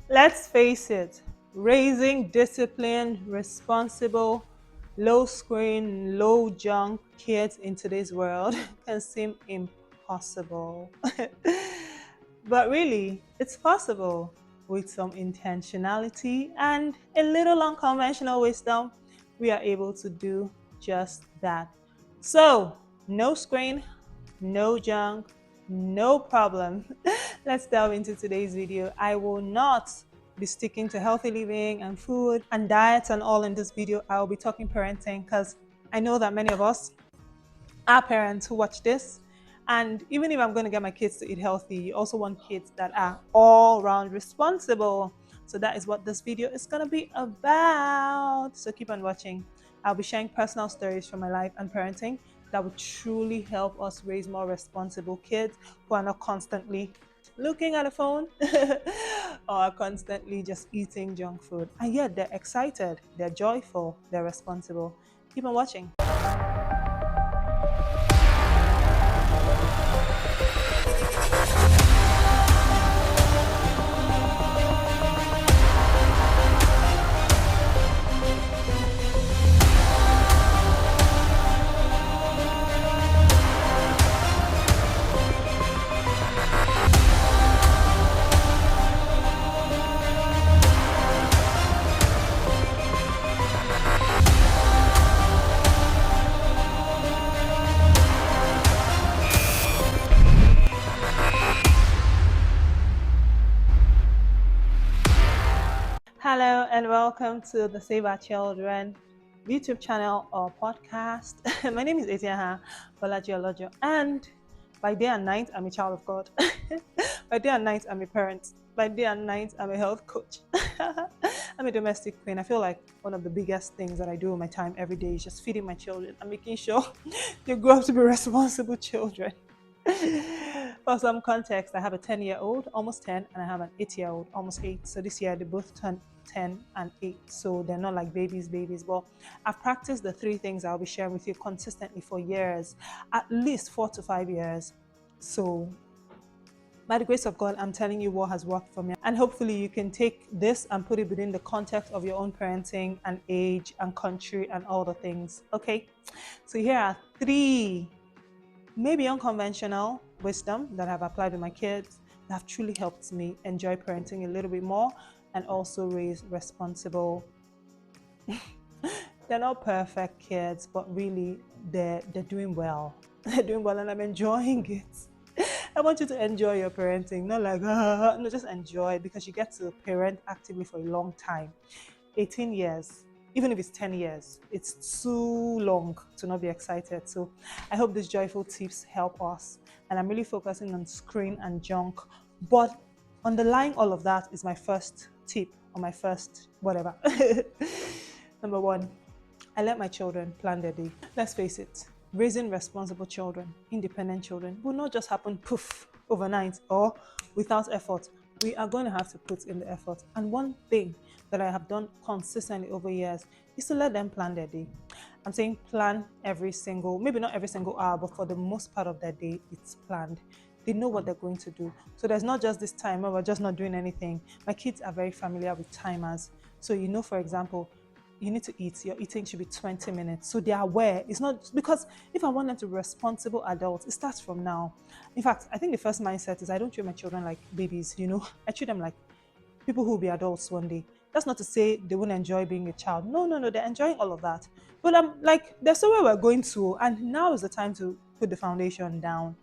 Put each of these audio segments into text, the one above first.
Let's face it, raising disciplined, responsible, low screen, low junk kids in today's world can seem impossible. But really, it's possible with some intentionality and a little unconventional wisdom. We are able to do just that. So, no screen, no junk, no problem. Let's delve into today's video. I will not be sticking to healthy living and food and diets and all in this video. I will be talking parenting because I know that many of us are parents who watch this. And even if I'm going to get my kids to eat healthy, you also want kids that are all round responsible. So that is what this video is going to be about. So keep on watching. I'll be sharing personal stories from my life and parenting that will truly help us raise more responsible kids who are not constantly looking at a phone or constantly just eating junk food. And yet they're excited, they're joyful, they're responsible. Keep on watching. Hello and welcome to the Save Our Children YouTube channel or podcast. My name is Etiaha Bolaji, and by day and night I'm a child of God. By day and night I'm a parent. By day and night I'm a health coach. I'm a domestic queen. I feel like one of the biggest things that I do in my time every day is just feeding my children and making sure they grow up to be responsible children. For some context, I have a 10-year-old, almost 10, and I have an 8-year-old, almost 8. So this year they both turned 10 and 8. So they're not like babies. But I've practiced the three things I'll be sharing with you consistently for years, at least 4 to 5 years. So by the grace of God, I'm telling you what has worked for me. And hopefully you can take this and put it within the context of your own parenting and age and country and all the things. Okay? So here are 3 maybe unconventional wisdom that I've applied with my kids that have truly helped me enjoy parenting a little bit more and also raise responsible. They're not perfect kids, but really they're doing well. They're doing well and I'm enjoying it. I want you to enjoy your parenting, not like, no, just enjoy, because you get to parent actively for a long time. 18 years, even if it's 10 years, it's too long to not be excited. So I hope these joyful tips help us. And I'm really focusing on screen and junk. But underlying all of that is my first tip or my first whatever. Number 1, I let my children plan their day. Let's face it, raising responsible children, independent children, will not just happen poof overnight or without effort. We are going to have to put in the effort. And one thing that I have done consistently over years is to let them plan their day. I'm saying plan every single, maybe not every single hour, but for the most part of their day, it's planned. They know what they're going to do. So there's not just this time where we're just not doing anything. My kids are very familiar with timers. So you know, for example, you need to eat, your eating should be 20 minutes. So they are aware. It's not because if I want them to be responsible adults, it starts from now. In fact, I think the first mindset is I don't treat my children like babies, I treat them like people who will be adults one day. That's not to say they won't enjoy being a child. No, they're enjoying all of that. But I'm like, there's somewhere we're going to, and now is the time to put the foundation down.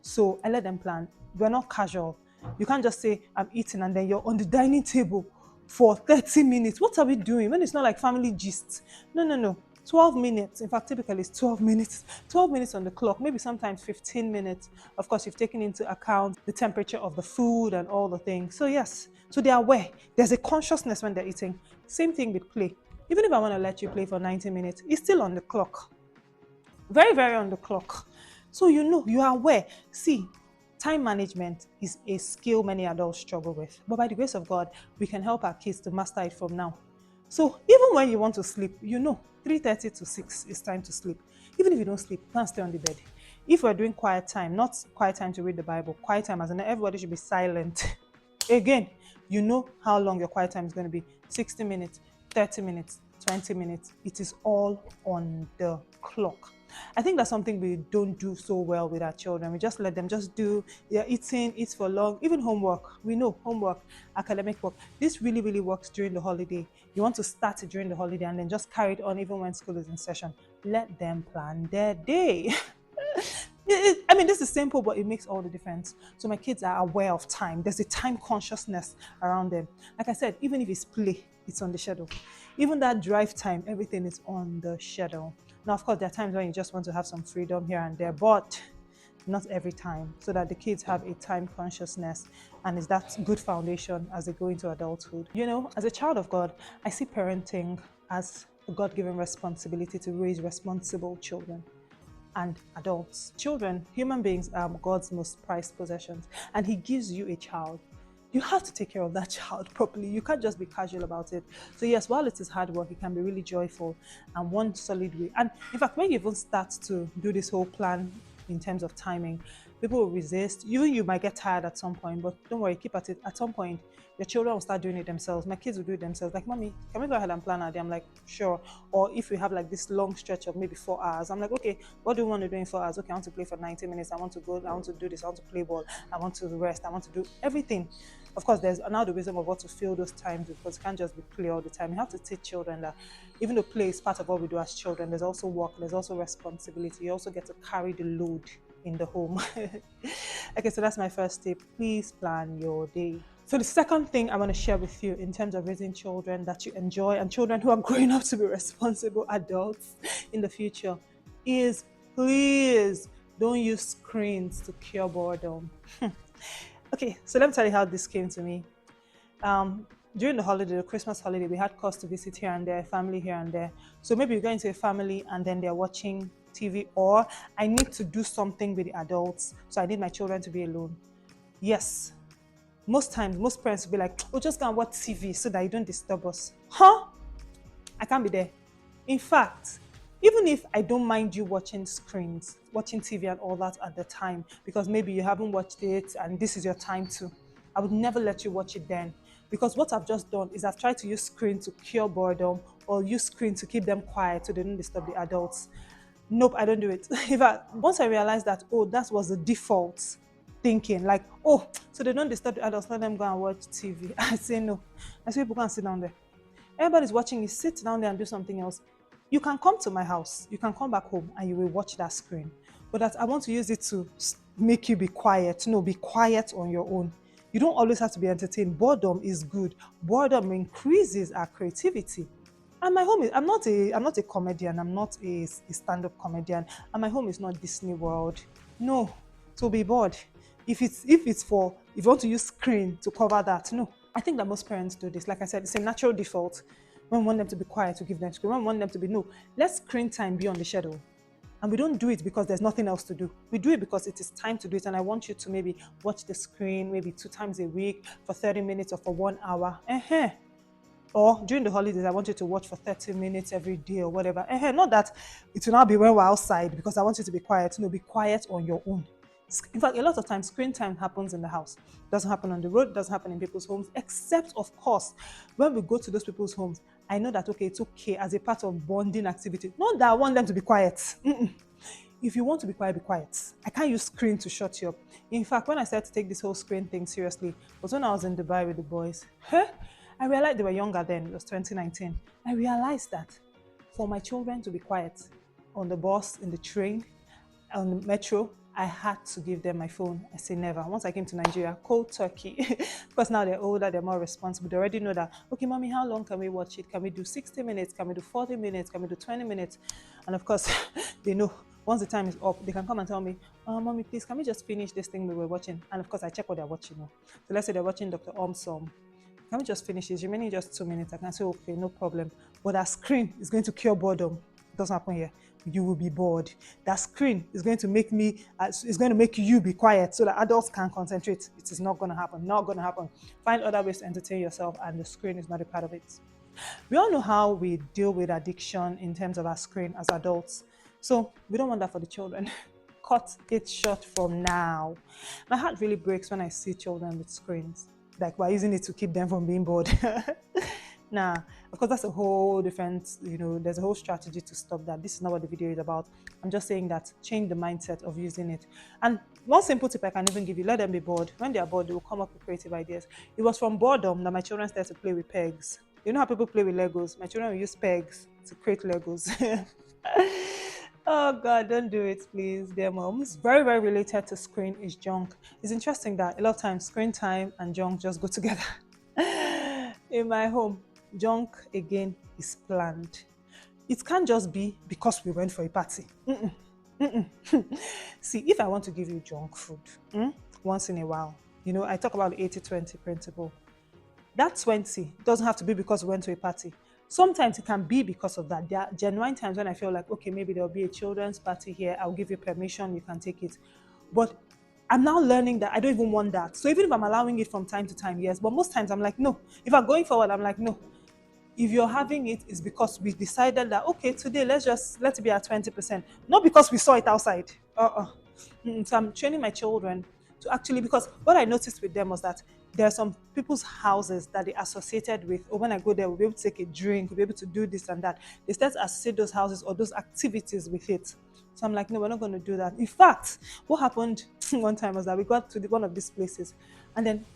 So I let them plan. We're not casual. You can't just say, I'm eating, and then you're on the dining table for 30 minutes. What are we doing when it's not like family gist? No. 12 minutes. In fact, typically it's 12 minutes. 12 minutes on the clock, maybe sometimes 15 minutes. Of course, you've taken into account the temperature of the food and all the things. So yes, so they are aware. There's a consciousness when they're eating. Same thing with play. Even if I want to let you play for 90 minutes, it's still on the clock. Very, very on the clock. So you are aware. See, time management is a skill many adults struggle with. But by the grace of God, we can help our kids to master it from now. So even when you want to sleep, 3:30 to 6 is time to sleep. Even if you don't sleep, you can stay on the bed. If we're doing quiet time, not quiet time to read the Bible, quiet time as in everybody should be silent. Again, You know how long your quiet time is going to be: 60 minutes, 30 minutes, 20 minutes. It is all on the clock. I think that's something we don't do so well with our children. We just let them just do, they're eating, eat for long, even homework. We know homework, academic work. This really, really works during the holiday. You want to start it during the holiday and then just carry it on even when school is in session. Let them plan their day. I mean, this is simple, but it makes all the difference. So my kids are aware of time. There's a time consciousness around them. Like I said, even if it's play, it's on the schedule. Even that drive time, everything is on the schedule. Now, of course, there are times when you just want to have some freedom here and there, but not every time, so that the kids have a time consciousness and is that good foundation as they go into adulthood. You know, as a child of God, I see parenting as a God-given responsibility to raise responsible children and adults. Children, human beings, are God's most prized possessions, and He gives you a child. You have to take care of that child properly. You can't just be casual about it. So yes, while it is hard work, it can be really joyful and one solid way. And in fact, when you even start to do this whole plan in terms of timing, people will resist. You might get tired at some point, but don't worry, keep at it. At some point, your children will start doing it themselves. My kids will do it themselves. Like, mommy, can we go ahead and plan our day? I'm like, sure. Or if we have like this long stretch of maybe 4 hours, I'm like, okay, what do you want to do in 4 hours? Okay, I want to play for 90 minutes. I want to go, I want to do this, I want to play ball, I want to rest, I want to do everything. Of course, there's now the wisdom of what to fill those times, because you can't just be play all the time. You have to teach children that even though play is part of what we do as children, there's also work, there's also responsibility. You also get to carry the load in the home. Okay, so that's my first tip. Please plan your day. So the second thing I want to share with you in terms of raising children that you enjoy and children who are growing up to be responsible adults in the future is, please don't use screens to cure boredom. Okay, so let me tell you how this came to me. During the holiday, the Christmas holiday, we had cause to visit here and there, family here and there. So maybe you go into a family and then they're watching TV, or I need to do something with the adults, so I need my children to be alone. Yes, most times, most parents will be like, oh, just go and watch TV so that you don't disturb us. Huh? I can't be there. In fact, even if I don't mind you watching screens, watching TV and all that at the time, because maybe you haven't watched it and this is your time to, I would never let you watch it then. Because what I've just done is I've tried to use screen to cure boredom, or use screen to keep them quiet so they don't disturb the adults. Nope, I don't do it. In fact, once I realized that, oh, that was the default thinking, like, oh, so they don't disturb the adults, let them go and watch TV. I say no. I say people can sit down there. Everybody's watching you, sit down there and do something else. You can come to my house, you can come back home and you will watch that screen. But that I want to use it to make you be quiet. No, be quiet on your own. You don't always have to be entertained. Boredom is good. Boredom increases our creativity. And my home is, I'm not a comedian, I'm not a stand-up comedian, and my home is not Disney World. No, to be bored. If you want to use screen to cover that, no. I think that most parents do this. Like I said, it's a natural default. When we want them to be quiet, we give them screen. When we want them to be, no, let screen time be on the schedule. And we don't do it because there's nothing else to do. We do it because it is time to do it. And I want you to maybe watch the screen maybe 2 times a week for 30 minutes or for 1 hour. Or during the holidays, I want you to watch for 30 minutes every day or whatever. Not that it will now be when we're outside because I want you to be quiet. No, be quiet on your own. In fact, a lot of times, screen time happens in the house. It doesn't happen on the road, it doesn't happen in people's homes, except, of course, when we go to those people's homes, I know that, okay, it's okay as a part of bonding activity. Not that I want them to be quiet. If you want to be quiet, be quiet. I can't use screen to shut you up. In fact, when I started to take this whole screen thing seriously, was when I was in Dubai with the boys. I realized they were younger then, it was 2019. I realized that for my children to be quiet on the bus, in the train, on the metro, I had to give them my phone. I say never. Once I came to Nigeria, cold turkey. Because now they're older, they're more responsible. They already know that, okay, mommy, how long can we watch it? Can we do 60 minutes? Can we do 40 minutes? Can we do 20 minutes? And of course, they know once the time is up, they can come and tell me, oh, mommy, please, can we just finish this thing we were watching? And of course, I check what they're watching. So let's say they're watching Dr. Omsom. Can we just finish it? Remaining just 2 minutes. I can say, okay, no problem. But that screen is going to cure boredom. It doesn't happen here. You will be bored. That screen is going to make you be quiet so that adults can concentrate. It is not going to happen. Not going to happen. Find other ways to entertain yourself, and the screen is not a part of it. We all know how we deal with addiction in terms of our screen as adults. So we don't want that for the children. Cut it short from now. My heart really breaks when I see children with screens. like we're using it to keep them from being bored. Nah, of course, that's a whole different, there's a whole strategy to stop that. This is not what the video is about. I'm just saying that change the mindset of using it. And one simple tip I can even give you, let them be bored. When they are bored, they will come up with creative ideas. It was from boredom that my children started to play with pegs. You know how people play with Legos? My children will use pegs to create Legos. Oh God, don't do it, please, dear moms. Very, very related to screen is junk. It's interesting that a lot of times screen time and junk just go together. In my home, junk again is planned. It can't just be because we went for a party. See, if I want to give you junk food once in a while, I talk about the 80-20 principle. That 20 doesn't have to be because we went to a party. Sometimes it can be because of that. There are genuine times when I feel like, okay, maybe there'll be a children's party here. I'll give you permission. You can take it. But I'm now learning that I don't even want that. So even if I'm allowing it from time to time, yes. But most times I'm like, no. If I'm going forward, I'm like, no. If you're having it, it's because we decided that, okay, today, let it be at 20%. Not because we saw it outside. So I'm training my children to actually, because what I noticed with them was that there are some people's houses that they associated with, or when I go there, we'll be able to take a drink, we'll be able to do this and that. They start to associate those houses or those activities with it. So I'm like, no, we're not going to do that. In fact, what happened one time was that we got to one of these places, and then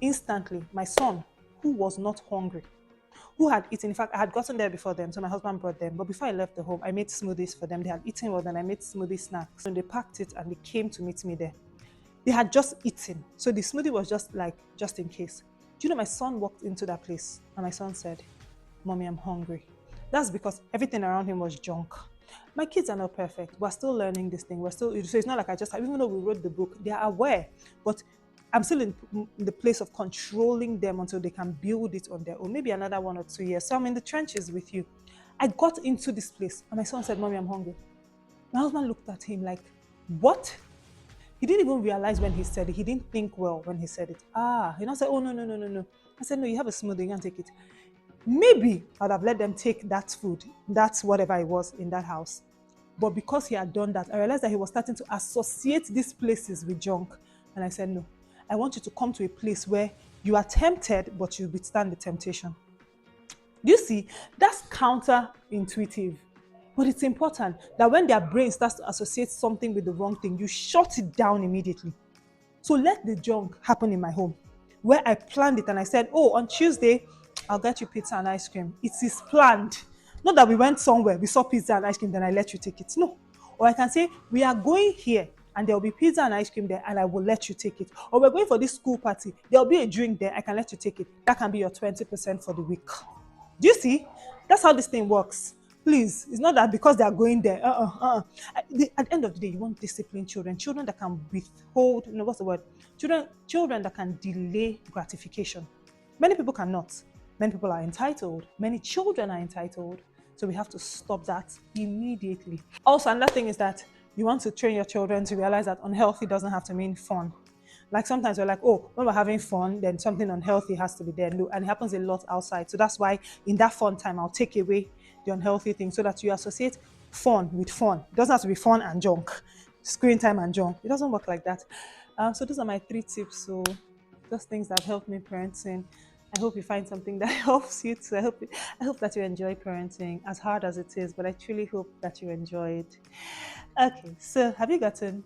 instantly, my son, who was not hungry, who had eaten, in fact, I had gotten there before them, so my husband brought them. But before I left the home, I made smoothies for them. They had eaten well, then I made smoothie snacks. And they packed it and they came to meet me there. They had just eaten. So the smoothie was just in case. Do you know, my son walked into that place and my son said, Mommy, I'm hungry. That's because everything around him was junk. My kids are not perfect. We're still learning this thing. So it's not like even though we wrote the book, they are aware. But I'm still in the place of controlling them until they can build it on their own. Maybe another 1 or 2 years. So I'm in the trenches with you. I got into this place and my son said, Mommy, I'm hungry. My husband looked at him like, what? He didn't even realize when he said it. He didn't think well when he said it. He now said, oh, no. I said, no, you have a smoothie, you can take it. Maybe I'd have let them take that food, that's whatever it was in that house. But because he had done that, I realized that he was starting to associate these places with junk. And I said, no, I want you to come to a place where you are tempted, but you withstand the temptation. Do you see? That's counterintuitive. But it's important that when their brain starts to associate something with the wrong thing, you shut it down immediately. So let the junk happen in my home, where I planned it and I said, oh, on Tuesday, I'll get you pizza and ice cream. It is planned. Not that we went somewhere, we saw pizza and ice cream, then I let you take it. No. Or I can say, we are going here and there will be pizza and ice cream there and I will let you take it. Or we're going for this school party, there will be a drink there, I can let you take it. That can be your 20% for the week. Do you see? That's how this thing works. Please, it's not that because they are going there. At the end of the day, you want disciplined children that can withhold, what's the word? Children that can delay gratification. Many people cannot. Many people are entitled. Many children are entitled. So we have to stop that immediately. Also, another thing is that you want to train your children to realize that unhealthy doesn't have to mean fun. Like sometimes we're like, oh, when we're having fun, then something unhealthy has to be there. And it happens a lot outside. So that's why in that fun time, I'll take away the unhealthy thing so that you associate fun with fun. It doesn't have to be fun and junk, screen time and junk. It doesn't work like that. So those are my 3 tips. So those things that helped me parenting. I hope you find something that helps you too. I hope that you enjoy parenting, as hard as it is, but I truly hope that you enjoy it. Okay, so have you gotten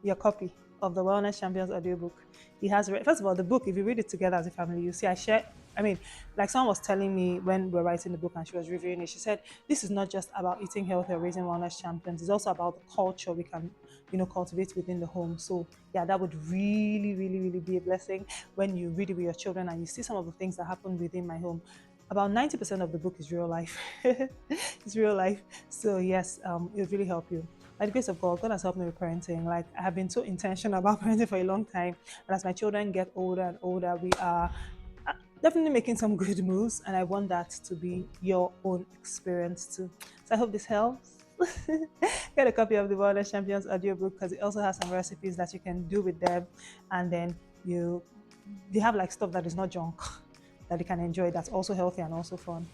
your copy of the Wellness Champions audiobook? He has first of all, the book, if you read it together as a family, you see like someone was telling me when we were writing the book and she was reviewing it, she said, this is not just about eating healthy or raising wellness champions, it's also about the culture we can, cultivate within the home. So yeah, that would really, really, really be a blessing when you read it with your children and you see some of the things that happen within my home. About 90% of the book is real life. It's real life. So yes, it would really help you. By the grace of God, God has helped me with parenting. Like, I have been so intentional about parenting for a long time. And as my children get older and older, we are definitely making some good moves. And I want that to be your own experience too. So I hope this helps. Get a copy of the Wellness Champions audiobook because it also has some recipes that you can do with them. And then they have like stuff that is not junk that they can enjoy, that's also healthy and also fun.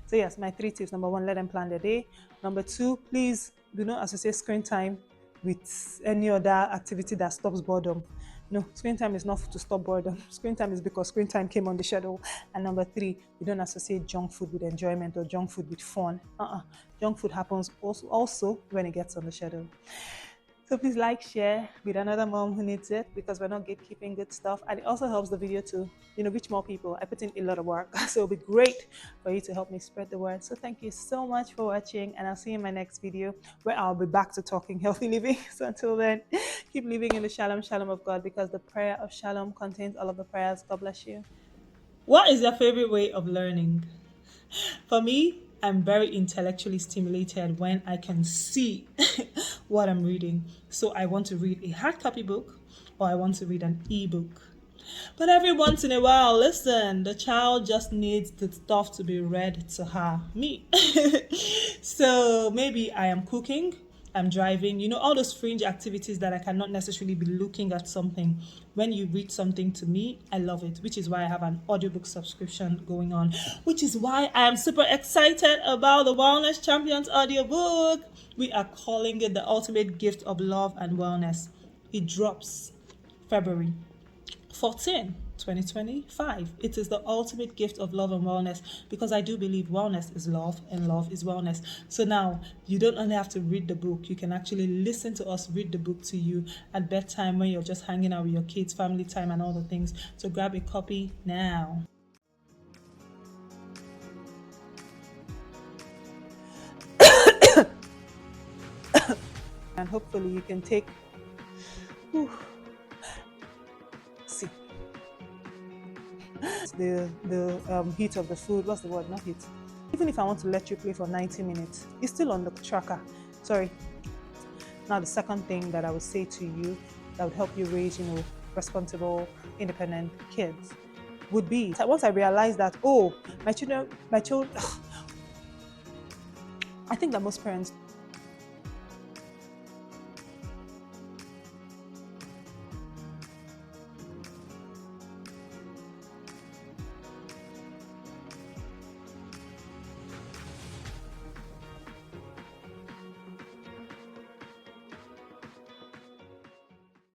So yes, my 3 tips. Number 1, let them plan their day. Number 2, please do not associate screen time with any other activity that stops boredom. No, screen time is not to stop boredom. Screen time is because screen time came on the schedule. And number three, we don't associate junk food with enjoyment or junk food with fun. Junk food happens also when it gets on the schedule. So please like, share with another mom who needs it, because we're not gatekeeping good stuff. And it also helps the video to, reach more people. I put in a lot of work. So it'll be great for you to help me spread the word. So thank you so much for watching, and I'll see you in my next video where I'll be back to talking healthy living. So until then, keep living in the shalom of God, because the prayer of shalom contains all of the prayers. God bless you. What is your favorite way of learning? For me, I'm very intellectually stimulated when I can see what I'm reading. So I want to read a hard copy book, or I want to read an ebook. But every once in a while, listen, the child just needs the stuff to be read to her, me. So maybe I am cooking, I'm driving, all those fringe activities that I cannot necessarily be looking at something. When you read something to me, I love it, which is why I have an audiobook subscription going on, which is why I am super excited about the Wellness Champions audiobook. We are calling it the ultimate gift of love and wellness. It drops February 14, 2025. It is the ultimate gift of love and wellness, because I do believe wellness is love and love is wellness. So now you don't only have to read the book, you can actually listen to us read the book to you at bedtime when you're just hanging out with your kids, family time and all the things. So grab a copy now. And hopefully you can take the heat of the food. What's the word? Not heat. Even if I want to let you play for 90 minutes, it's still on the tracker. Sorry. Now the second thing that I would say to you that would help you raise, responsible, independent kids would be, once I realized that, my children, I think that most parents